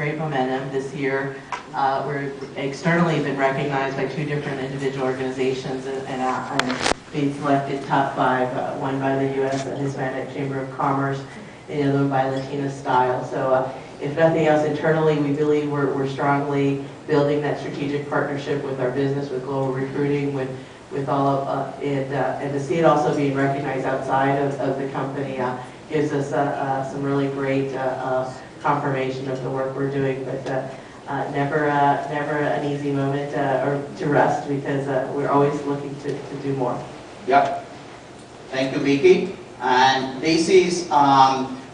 great momentum this year. We're externally been recognized by 2 different individual organizations and being selected top 5, one by the U.S. Hispanic Chamber of Commerce, and the other by Latina Style. So if nothing else, internally, we believe we're strongly building that strategic partnership with our business, with global recruiting, with all of and to see it also being recognized outside of the company gives us some really great confirmation of the work we're doing. But never an easy moment or to rest, because we're always looking to do more. Yep. Thank you, Vicki. And this is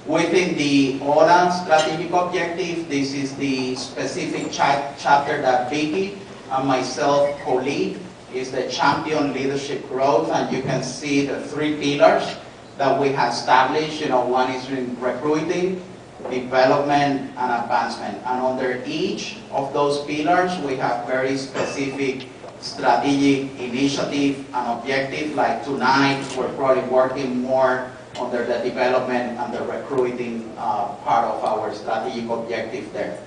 within the ORA strategic objective. This is the specific chapter that Vicki and myself co-lead. Is the champion leadership growth, and you can see the 3 pillars that we have established. One is in recruiting, development, and advancement. And under each of those pillars, we have very specific strategic initiative and objective. Like tonight, we're probably working more under the development and the recruiting part of our strategic objective there.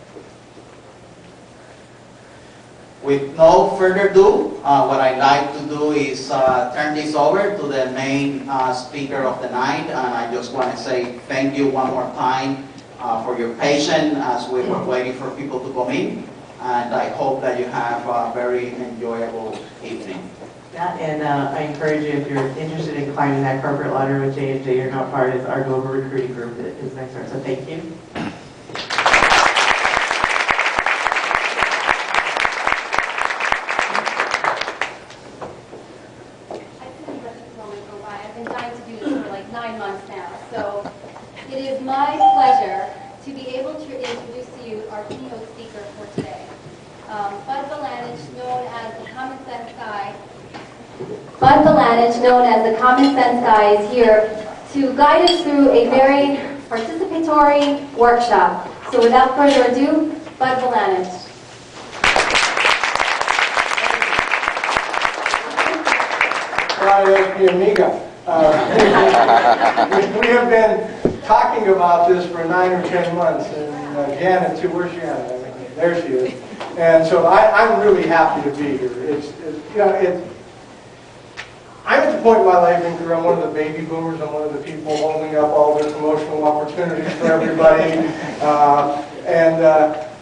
With no further ado, what I'd like to do is turn this over to the main speaker of the night, and I just want to say thank you one more time for your patience as we were waiting for people to come in, and I hope that you have a very enjoyable evening. Yeah, and I encourage you, if you're interested in climbing that corporate ladder with J&J, you're not part of our global recruiting group is next door. So thank you. It is my pleasure to be able to introduce to you our keynote speaker for today. Bud Vilanich, known as the Common Sense Guy. Bud Vilanich, known as the Common Sense Guy, is here to guide us through a very participatory workshop. So without further ado, Bud Vilanich. Gracias, mi amiga. We have been talking about this for 9 or 10 months, and Janet too. Where's Janet? There she is. And so I'm really happy to be here. I'm at the point in my life and career, I'm one of the baby boomers. I'm one of the people holding up all the promotional opportunities for everybody.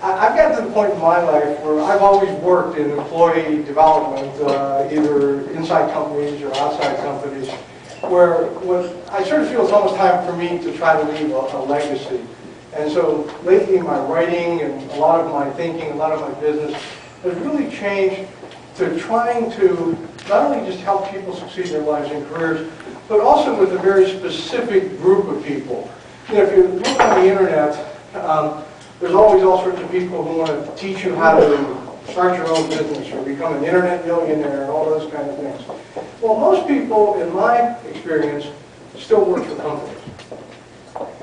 I've gotten to the point in my life where I've always worked in employee development, either inside companies or outside companies, where I sort of feel it's almost time for me to try to leave a legacy. And so lately my writing and a lot of my thinking, a lot of my business has really changed to trying to not only just help people succeed in their lives and careers, but also with a very specific group of people. If you look on the internet, there's always all sorts of people who want to teach you how to start your own business or become an internet millionaire and all those kind of things. Well, most people, in my experience, still work for companies.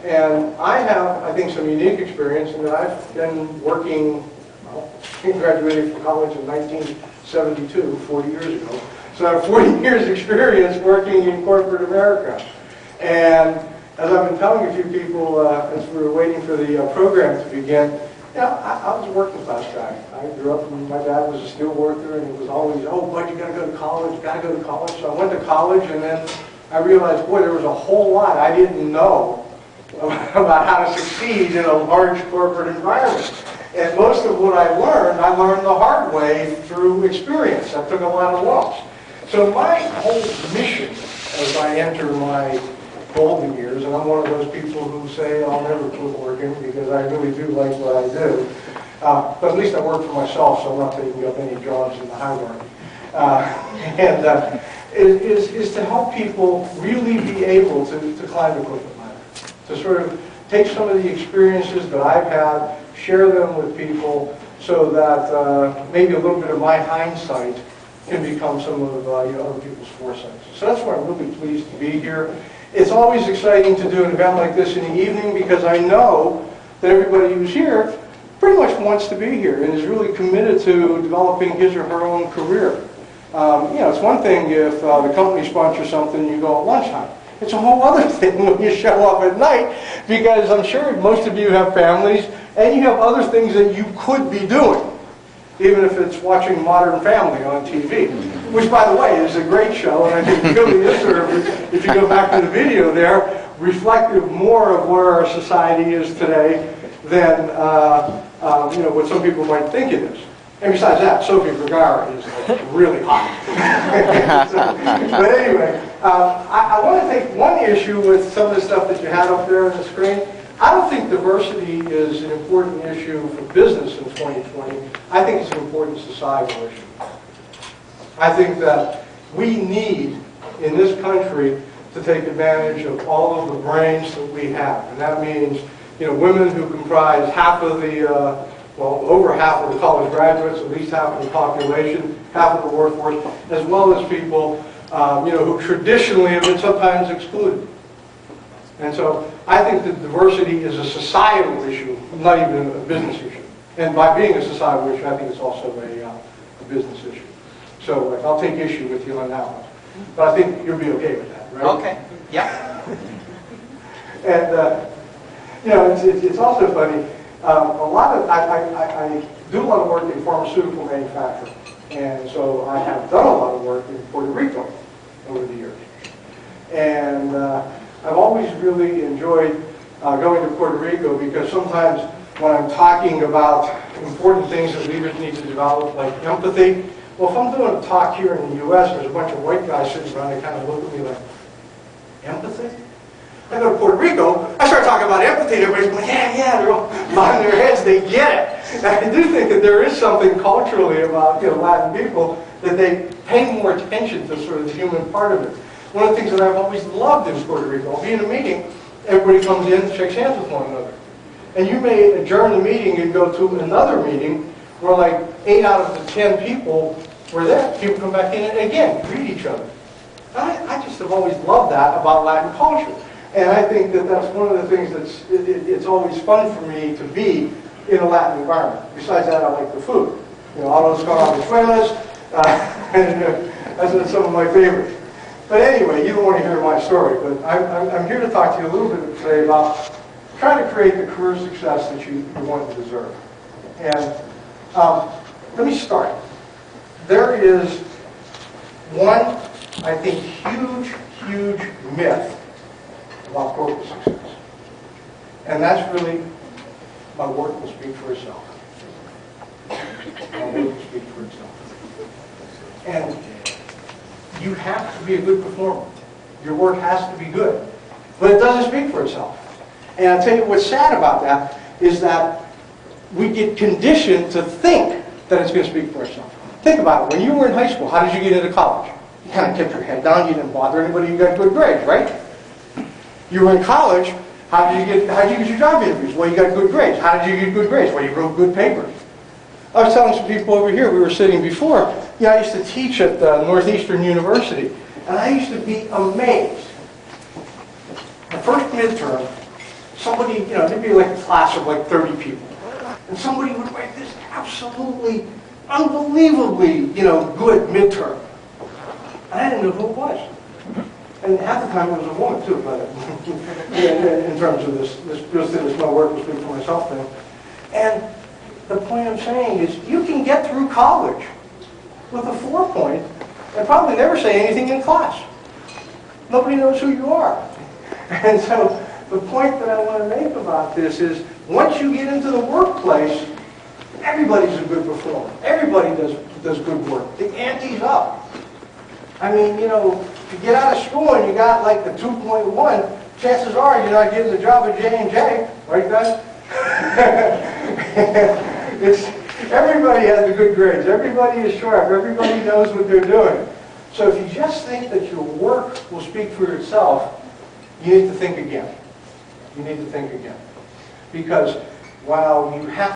And I have, I think, some unique experience in that I've been working, well, I graduated from college in 1972, 40 years ago. So I have 40 years experience working in corporate America. And as I've been telling a few people as we were waiting for the program to begin, I was a working class guy. I grew up, and my dad was a steel worker, and it was always, oh, Bud, you got to go to college, you got to go to college. So I went to college, and then I realized, boy, there was a whole lot I didn't know about how to succeed in a large corporate environment. And most of what I learned the hard way through experience. I took a lot of lumps. So my whole mission as I enter my golden years, and I'm one of those people who say I'll never quit working because I really do like what I do. But at least I work for myself, so I'm not taking up any jobs in the hierarchy. Is to help people really be able to climb the corporate ladder, to sort of take some of the experiences that I've had, share them with people, so that maybe a little bit of my hindsight can become some of other people's foresights. So that's why I'm really pleased to be here. It's always exciting to do an event like this in the evening because I know that everybody who's here pretty much wants to be here and is really committed to developing his or her own career. It's one thing if the company sponsors something and you go at lunchtime. It's a whole other thing when you show up at night because I'm sure most of you have families, And you have other things that you could be doing, even if it's watching Modern Family on TV, which, by the way, is a great show, and I think really is, if you go back to the video there, reflective more of where our society is today than what some people might think it is. And besides that, Sofia Vergara is like really hot. But anyway, I want to take one issue with some of the stuff that you had up there on the screen. I don't think diversity is an important issue for business in 2020. I think it's an important societal issue. I think that we need, in this country, to take advantage of all of the brains that we have. And that means, women who comprise half of the, over half of the college graduates, at least half of the population, half of the workforce, as well as people, who traditionally have been sometimes excluded. And so I think that diversity is a societal issue, not even a business issue. And by being a societal issue, I think it's also a business issue. So I'll take issue with you on that one. But I think you'll be okay with that, right? Okay, yeah. And, it's also funny. I do a lot of work in pharmaceutical manufacturing. And so I have done a lot of work in Puerto Rico over the years. And I've always really enjoyed going to Puerto Rico because sometimes when I'm talking about important things that leaders need to develop, like empathy, well, if I'm doing a talk here in the U.S., there's a bunch of white guys sitting around, they kind of look at me like, empathy? I go to Puerto Rico, I start talking about empathy, and everybody's going, yeah, they're all nodding their heads, they get it. And I do think that there is something culturally about Latin people that they pay more attention to sort of the human part of it. One of the things that I've always loved in Puerto Rico, I'll be in a meeting, everybody comes in, shakes hands with one another. And you may adjourn the meeting and go to another meeting where like 8 out of the 10 people were there. People come back in and again, greet each other. I just have always loved that about Latin culture. And I think that that's one of the things it's always fun for me to be in a Latin environment. Besides that, I like the food. Arroz con habichuelas, that's some of my favorites. But anyway, you don't want to hear my story, but I'm here to talk to you a little bit today about trying to create the career success that you want to deserve. And let me start. There is one, I think, huge myth about corporate success. And that's really, my work will speak for itself. My work will speak for itself. And you have to be a good performer. Your work has to be good. But it doesn't speak for itself. And I'll tell you what's sad about that is that we get conditioned to think that it's going to speak for itself. Think about it. When you were in high school, how did you get into college? You kind of kept your head down. You didn't bother anybody. You got good grades, right? You were in college. How did you get your job interviews? Well, you got good grades. How did you get good grades? Well, you wrote good papers. I was telling some people over here, we were sitting before, I used to teach at Northeastern University, and I used to be amazed. The first midterm, somebody, there'd be like a class of like 30 people, and somebody would write this absolutely, unbelievably, good midterm. And I didn't know who it was. And half the time it was a woman too, but in terms of this my work will speak for myself thing. And the point I'm saying is you can get through college with a 4 and probably never say anything in class. Nobody knows who you are. And so the point that I want to make about this is once you get into the workplace, everybody's a good performer. Everybody does good work. The ante's up. I mean, if you get out of school and you got like the 2.1, chances are you're not getting the job at J&J, right guys? Everybody has the good grades. Everybody is sharp. Everybody knows what they're doing. So if you just think that your work will speak for itself, you need to think again. You need to think again. Because while you have